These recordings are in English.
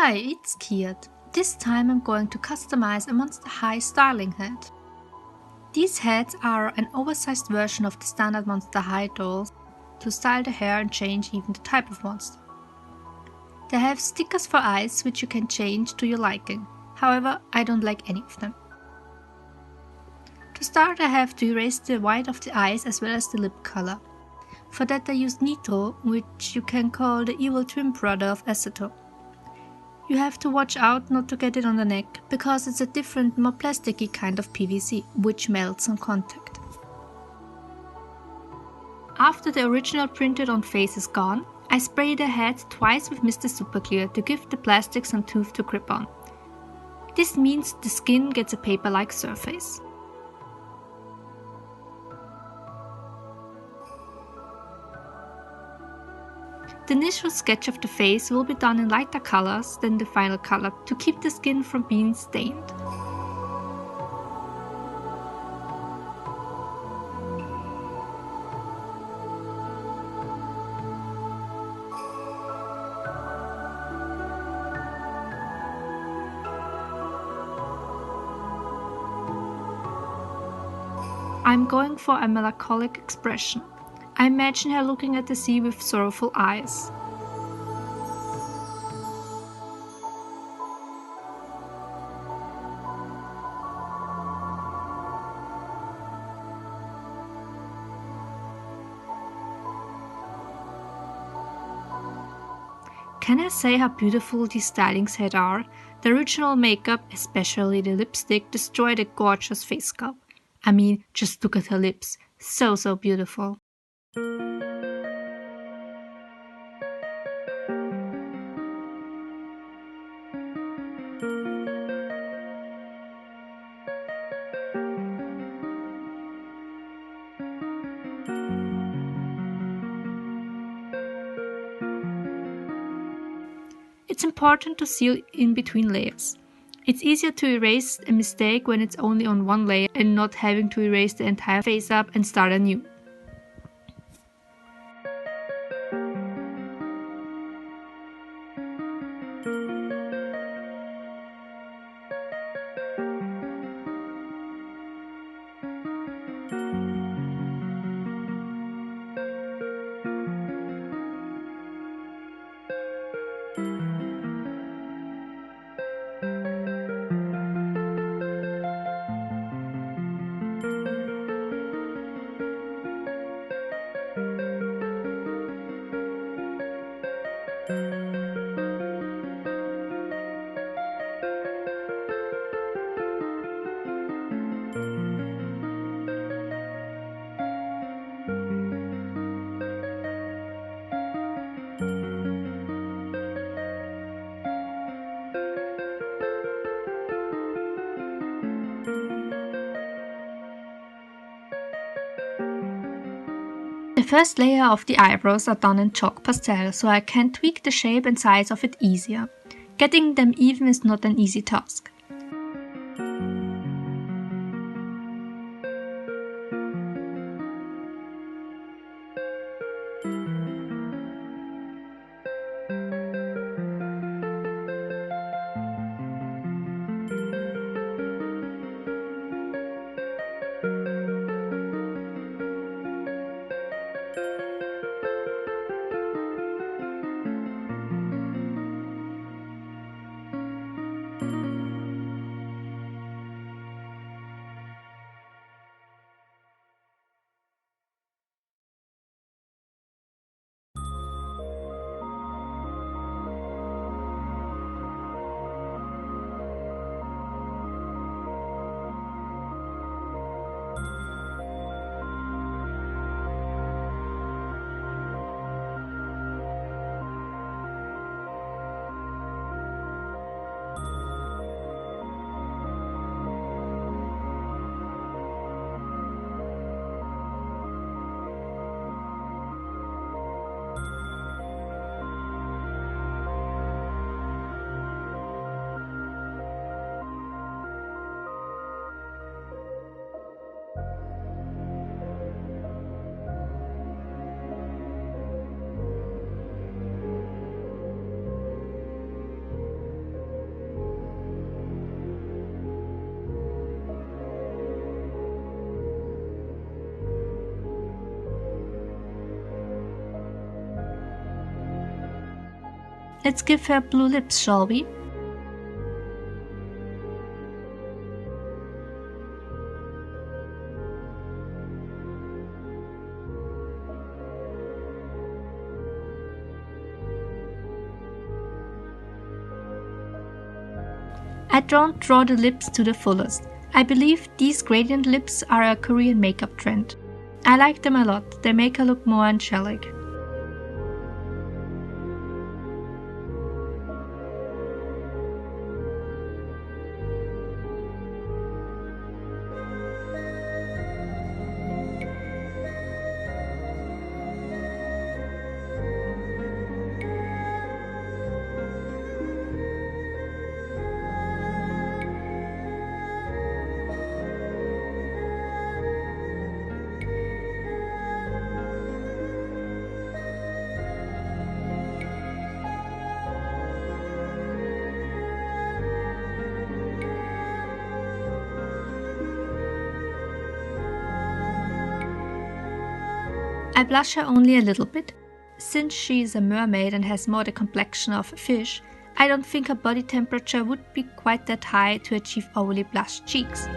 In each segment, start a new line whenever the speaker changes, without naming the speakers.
Hi, it's Kiat. This time I'm going to customize a Monster High styling head. These heads are an oversized version of the standard Monster High dolls to style the hair and change even the type of monster. They have stickers for eyes which you can change to your liking, however I don't like any of them. To start I have to erase the white of the eyes as well as the lip color. For that I use Nitro, which you can call the evil twin brother of acetone. You have to watch out not to get it on the neck, because it's a different, more plasticky kind of PVC, which melts on contact. After the original printed on face is gone, I spray the head twice with Mr. Superclear to give the plastic some tooth to grip on. This means the skin gets a paper-like surface. The initial sketch of the face will be done in lighter colors than the final color to keep the skin from being stained. I'm going for a melancholic expression. I imagine her looking at the sea with sorrowful eyes. Can I say how beautiful these styling sets are? The original makeup, especially the lipstick, destroyed a gorgeous face sculpt. I mean, just look at her lips. So beautiful. It's important to seal in between layers. It's easier to erase a mistake when it's only on one layer and not having to erase the entire face up and start anew. The first layer of the eyebrows are done in chalk pastel, so I can tweak the shape and size of it easier. Getting them even is not an easy task. Let's give her blue lips, shall we? I don't draw the lips to the fullest. I believe these gradient lips are a Korean makeup trend. I like them a lot, they make her look more angelic. I blush her only a little bit. Since she is a mermaid and has more the complexion of a fish, I don't think her body temperature would be quite that high to achieve overly blushed cheeks.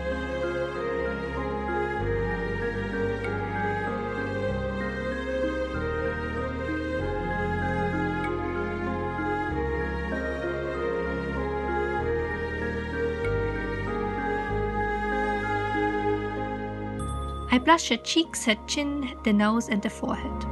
I blush her cheeks, her chin, the nose and the forehead.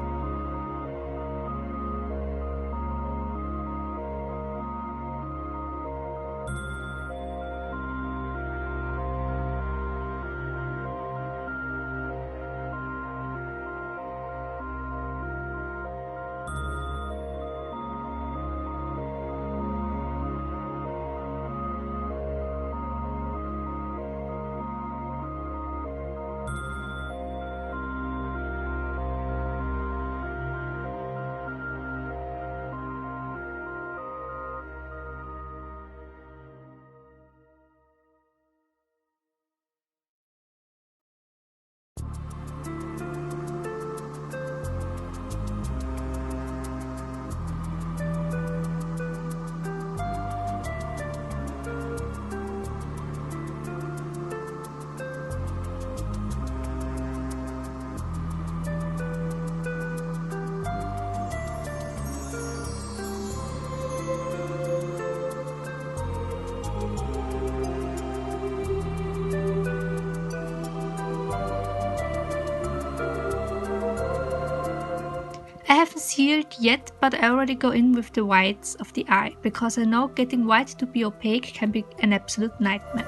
I haven't sealed yet, but I already go in with the whites of the eye, because I know getting white to be opaque can be an absolute nightmare.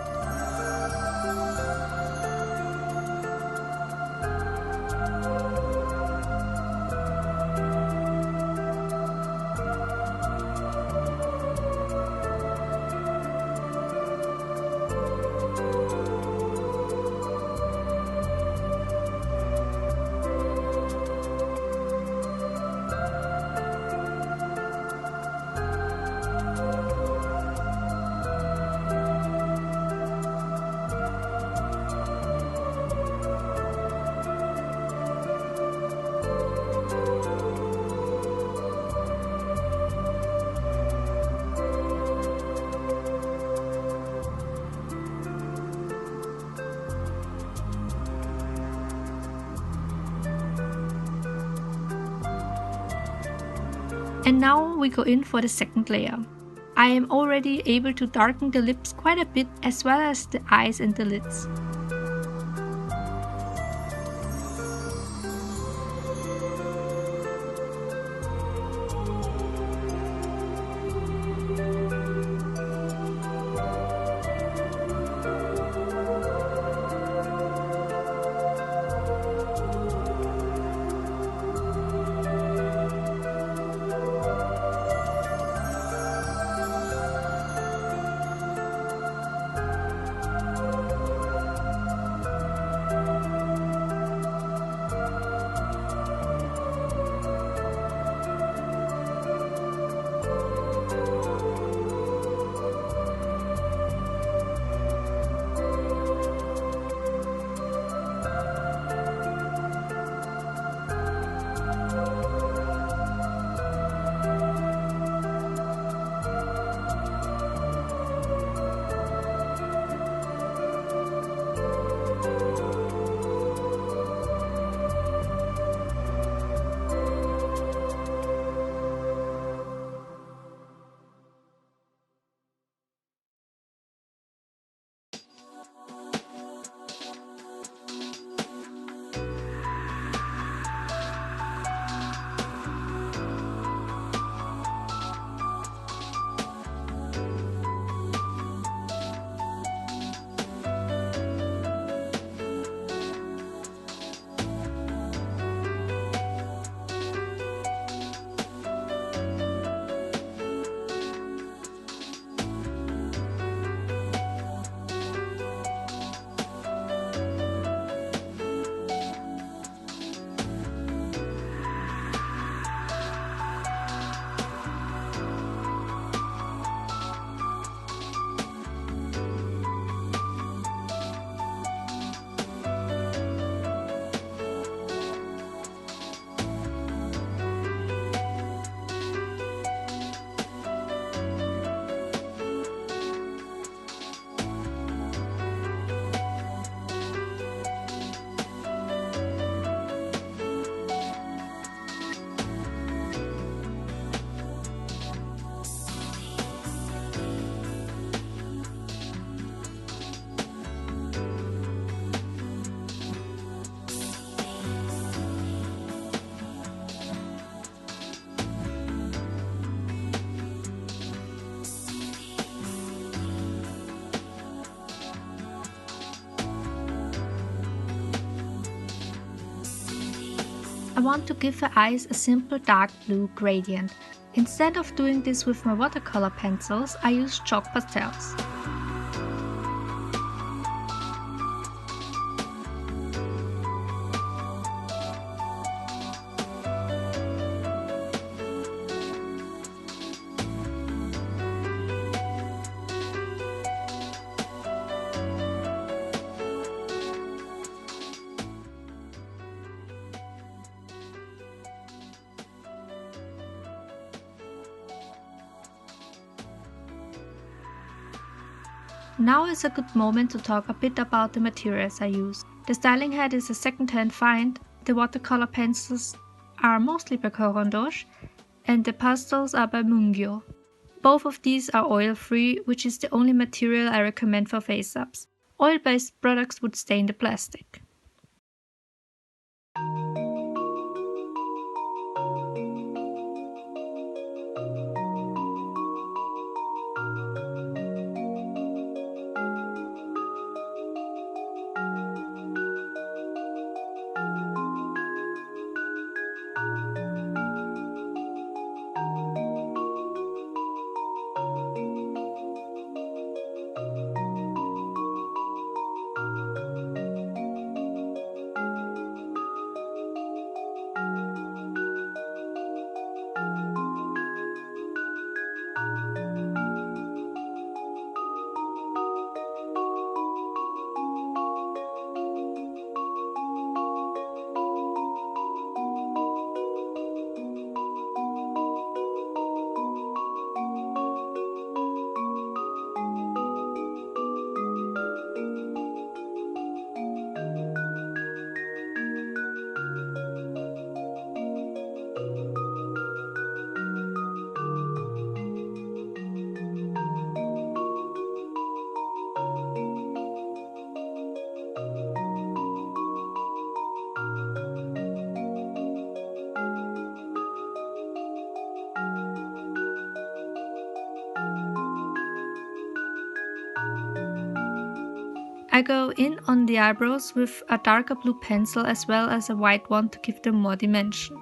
And now we go in for the second layer. I am already able to darken the lips quite a bit, as well as the eyes and the lids. I want to give the eyes a simple dark blue gradient. Instead of doing this with my watercolor pencils, I use chalk pastels. Now is a good moment to talk a bit about the materials I use. The styling head is a second-hand find, the watercolor pencils are mostly by Caran, and the pastels are by Mungyo. Both of these are oil-free, which is the only material I recommend for face-ups. Oil-based products would stain the plastic. I go in on the eyebrows with a darker blue pencil as well as a white one to give them more dimension.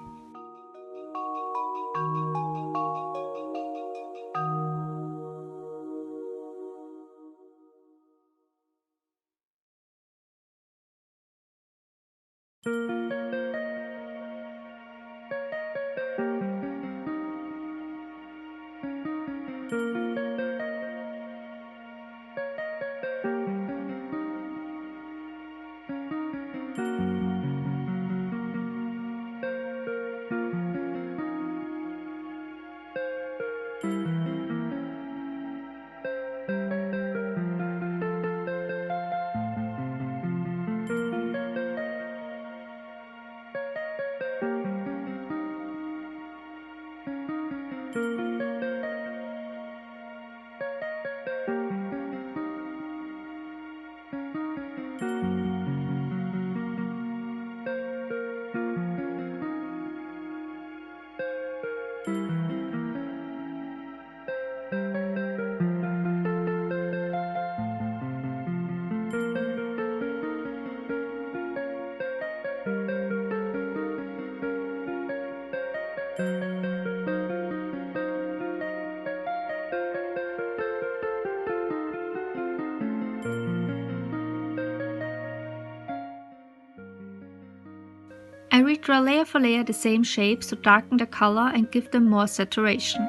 I redraw layer for layer the same shapes to darken the color and give them more saturation.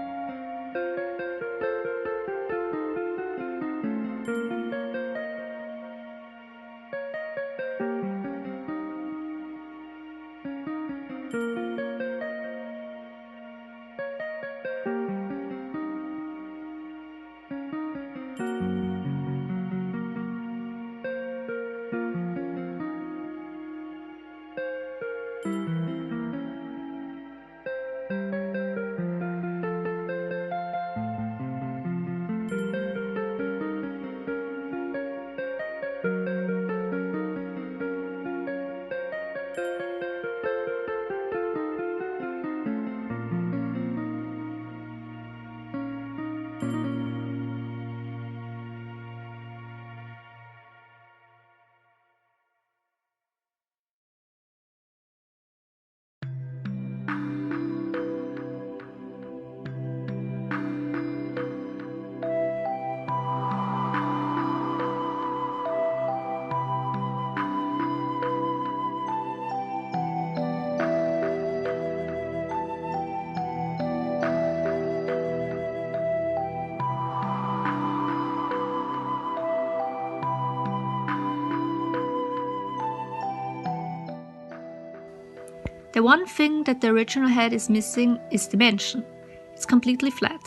The one thing that the original head is missing is dimension. It's completely flat.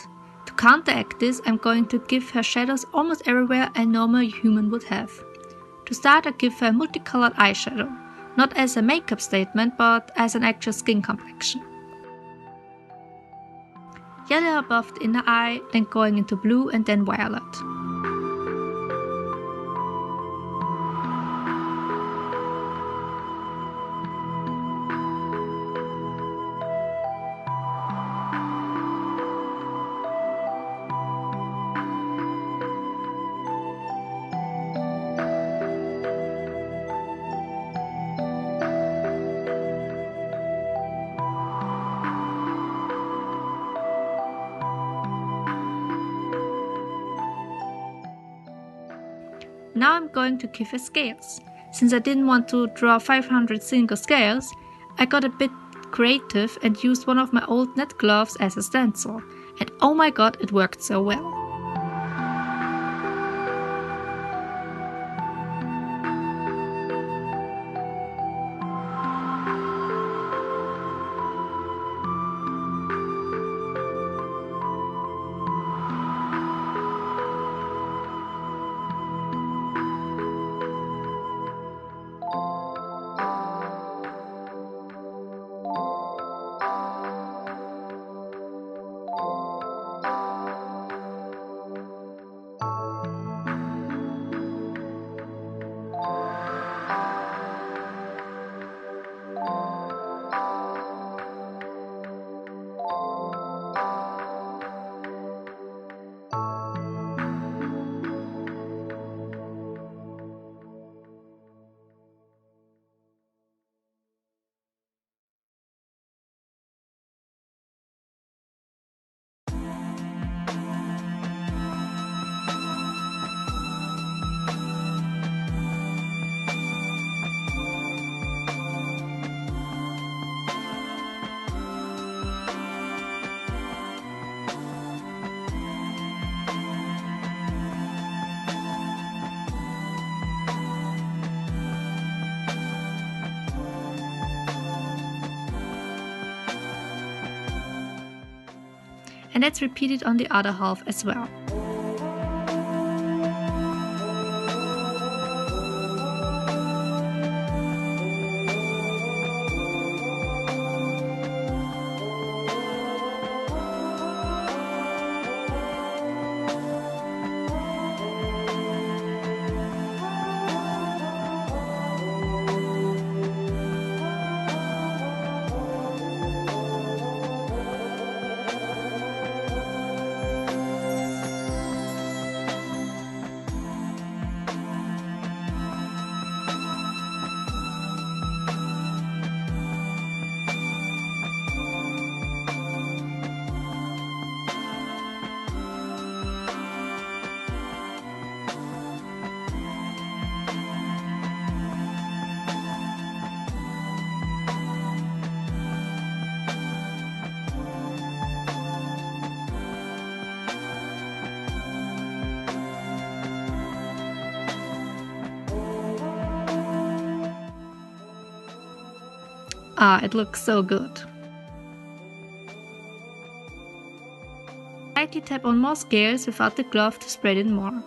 To counteract this, I'm going to give her shadows almost everywhere a normal human would have. To start, I give her a multicolored eyeshadow, not as a makeup statement, but as an actual skin complexion. Yellow above the inner eye, then going into blue and then violet. Now I'm going to give her scales. Since I didn't want to draw 500 single scales, I got a bit creative and used one of my old net gloves as a stencil. And oh my god, it worked so well. And that's repeated on the other half as well. Ah, it looks so good. Lightly tap on more scales without the glove to spread it more.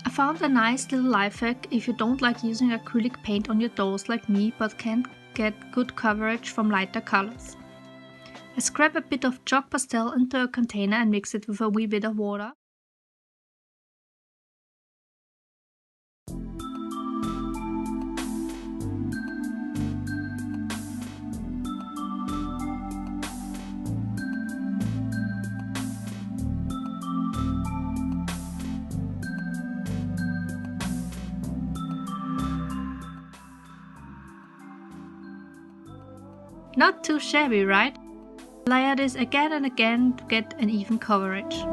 I found a nice little life hack if you don't like using acrylic paint on your dolls like me but can't get good coverage from lighter colors. I scrap a bit of chalk pastel into a container and mix it with a wee bit of water. Not too shabby, right? Layer this again and again to get an even coverage.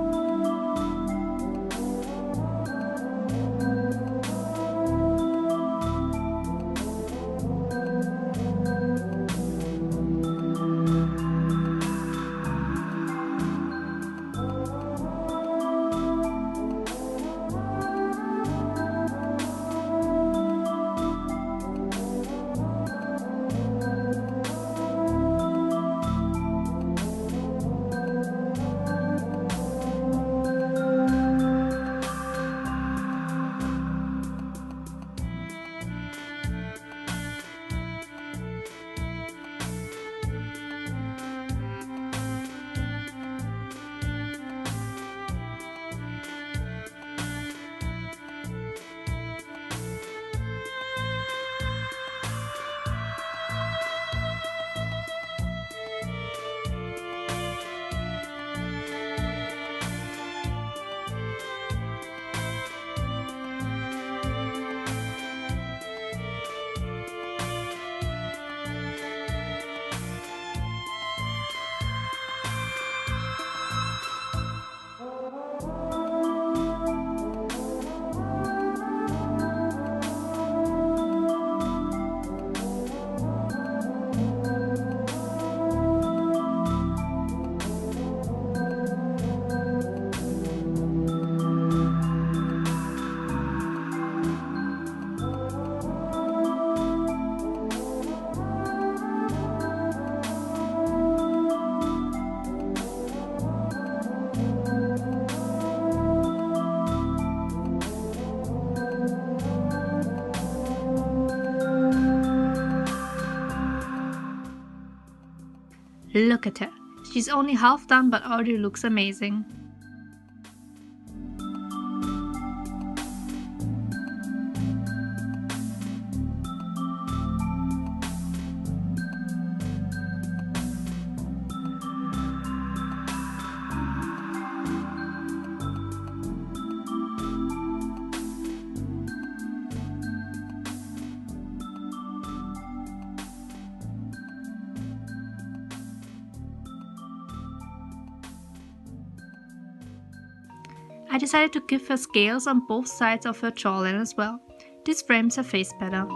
Look at her. She's only half done but already looks amazing. I decided to give her scales on both sides of her jawline as well. This frames her face better.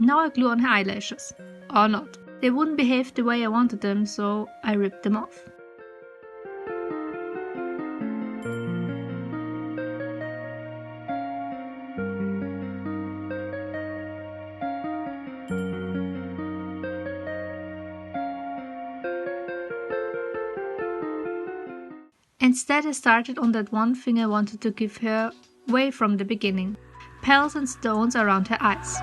Now I glue on her eyelashes. Or not. They wouldn't behave the way I wanted them, so I ripped them off. Instead, I started on that one thing I wanted to give her away from the beginning: pearls and stones around her eyes.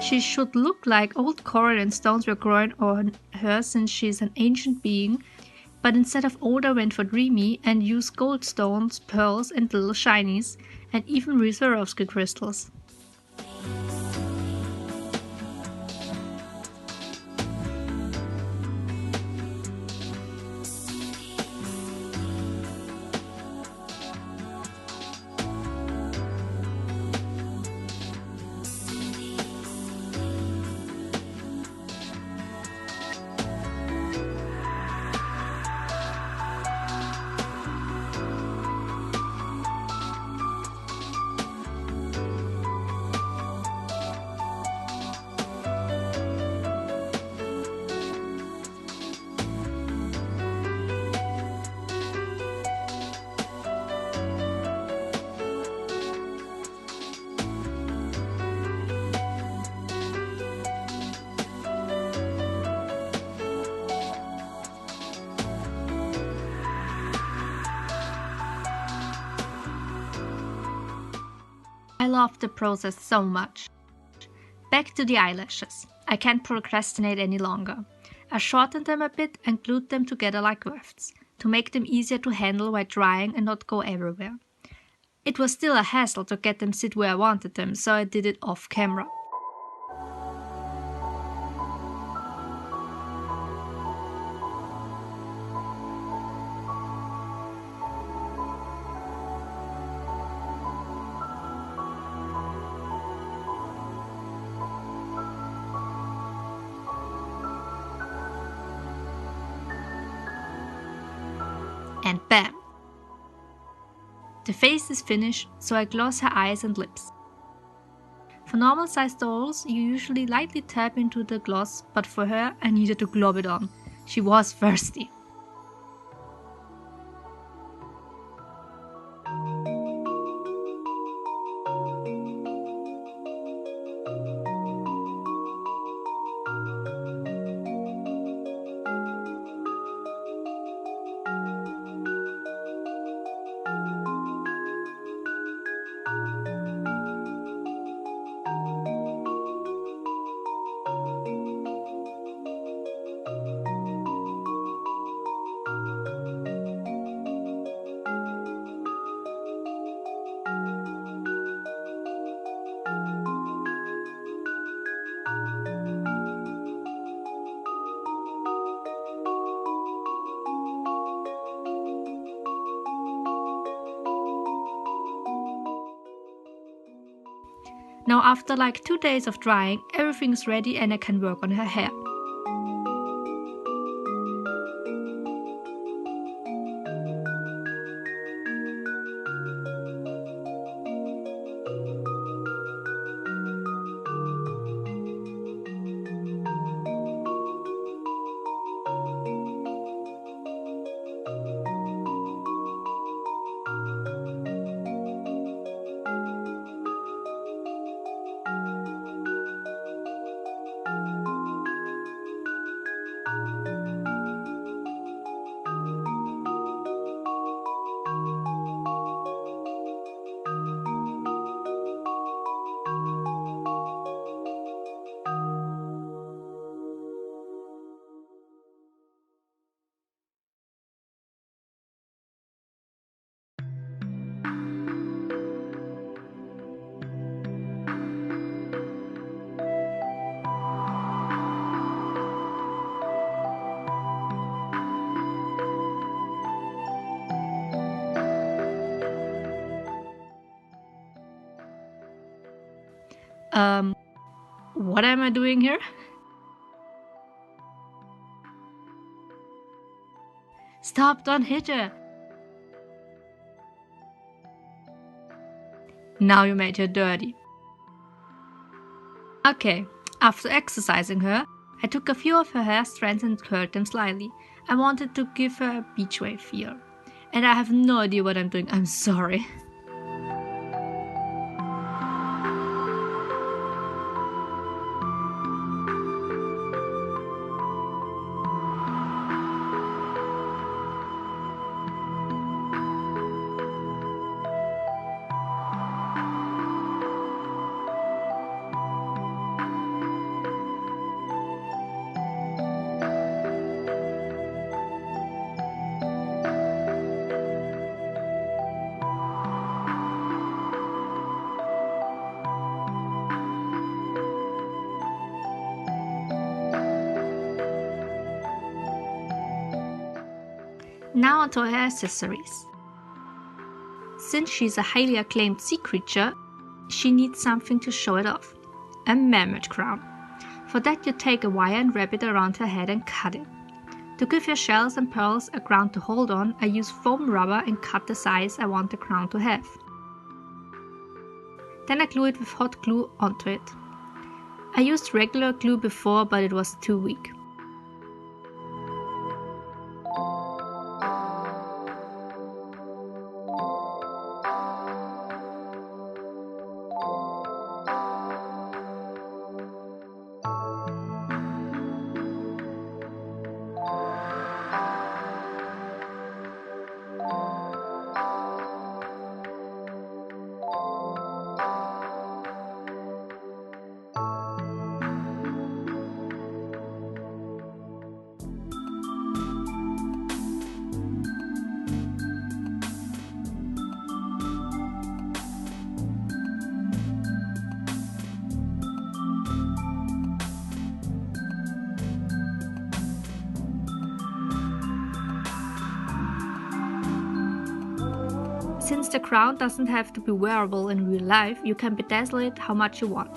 She should look like old coral and stones were growing on her since she's an ancient being, but instead of old I went for dreamy and used gold stones, pearls and little shinies, and even Swarovski crystals. I love the process so much. Back to the eyelashes. I can't procrastinate any longer. I shortened them a bit and glued them together like wefts, to make them easier to handle while drying and not go everywhere. It was still a hassle to get them sit where I wanted them, so I did it off camera. And bam! The face is finished, so I gloss her eyes and lips. For normal sized dolls, you usually lightly tap into the gloss, but for her, I needed to glob it on. She was thirsty. Now after like 2 days of drying, everything's ready and I can work on her hair. What am I doing here? Stop, don't hit her! Now you made her dirty. Okay, after exercising her, I took a few of her hair strands and curled them slightly. I wanted to give her a beach wave feel. And I have no idea what I'm doing, I'm sorry. Now onto her accessories. Since she's a highly acclaimed sea creature, she needs something to show it off. A mermaid crown. For that you take a wire and wrap it around her head and cut it. To give her shells and pearls a crown to hold on, I use foam rubber and cut the size I want the crown to have. Then I glue it with hot glue onto it. I used regular glue before, but it was too weak. Since the crown doesn't have to be wearable in real life, you can bedazzle it how much you want.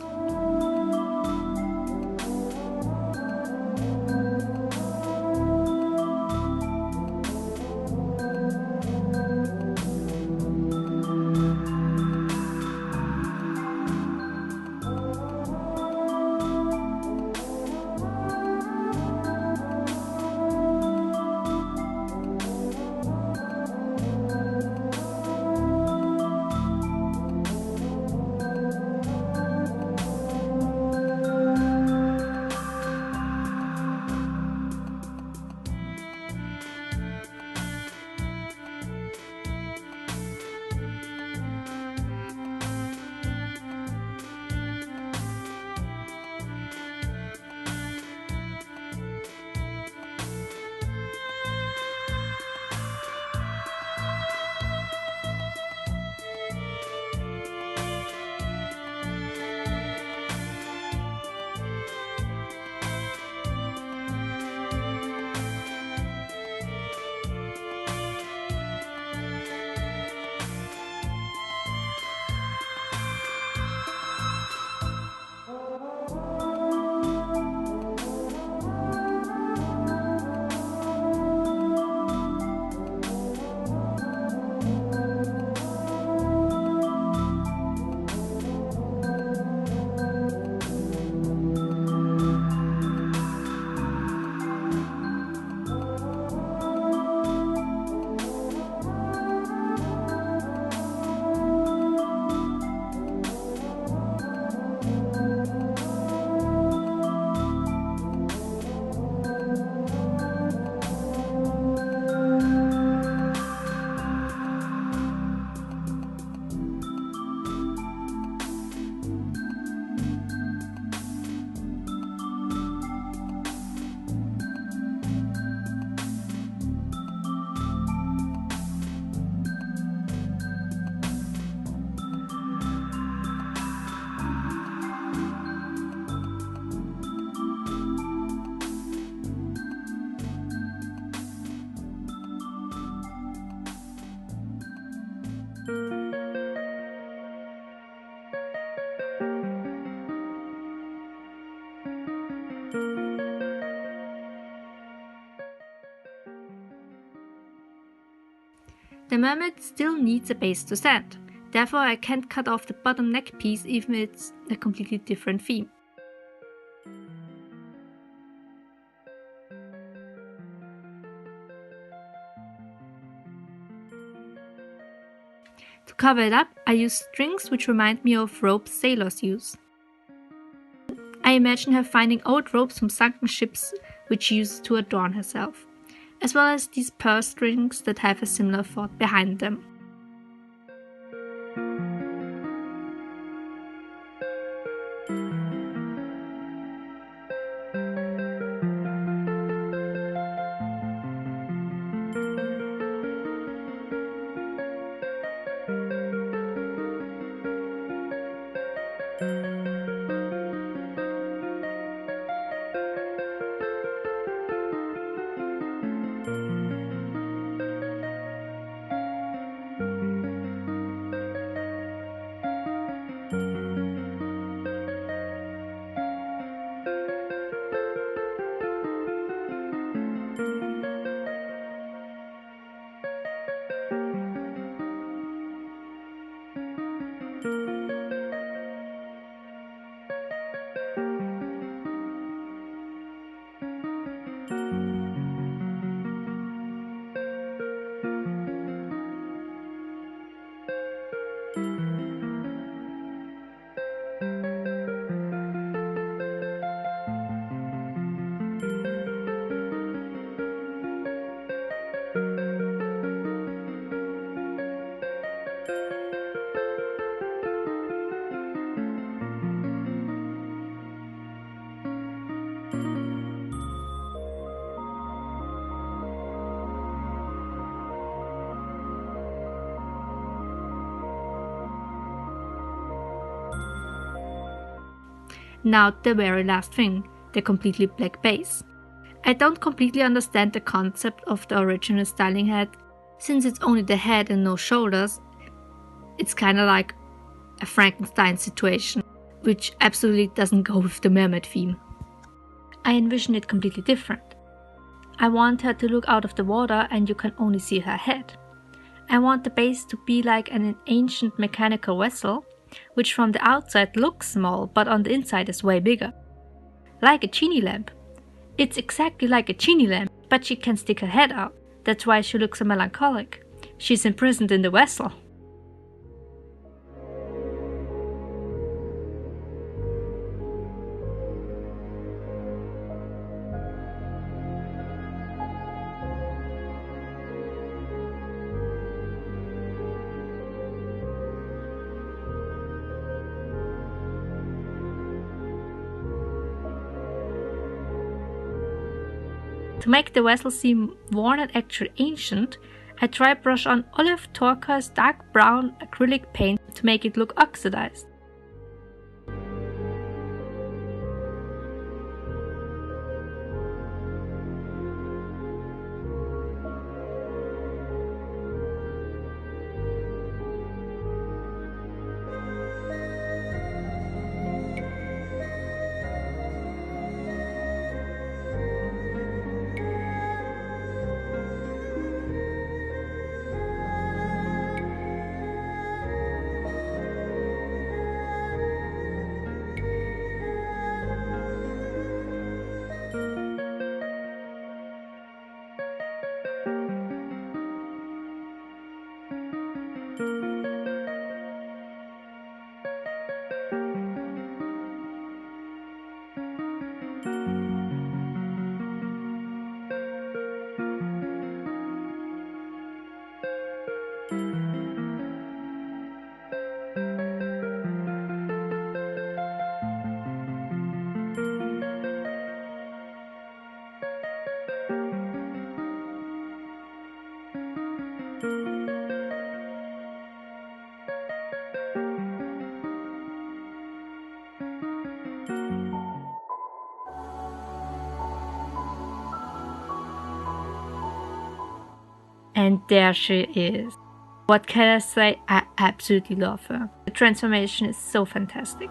The mermaid still needs a base to stand, therefore I can't cut off the bottom neck piece even if it's a completely different theme. To cover it up, I use strings which remind me of ropes sailors use. I imagine her finding old ropes from sunken ships which she uses to adorn herself, as well as these purse strings that have a similar thought behind them. Now the very last thing, the completely black base. I don't completely understand the concept of the original styling head, since it's only the head and no shoulders. It's kinda like a Frankenstein situation, which absolutely doesn't go with the mermaid theme. I envision it completely different. I want her to look out of the water and you can only see her head. I want the base to be like an ancient mechanical vessel, which from the outside looks small but on the inside is way bigger. Like a genie lamp. It's exactly like a genie lamp, but she can stick her head out. That's why she looks so melancholic. She's imprisoned in the vessel. To make the vessel seem worn and actually ancient, I dry brush on olive, turquoise, dark brown acrylic paint to make it look oxidized. And there she is. What can I say? I absolutely love her. The transformation is so fantastic.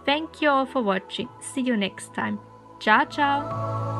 Thank you all for watching. See you next time. Ciao ciao!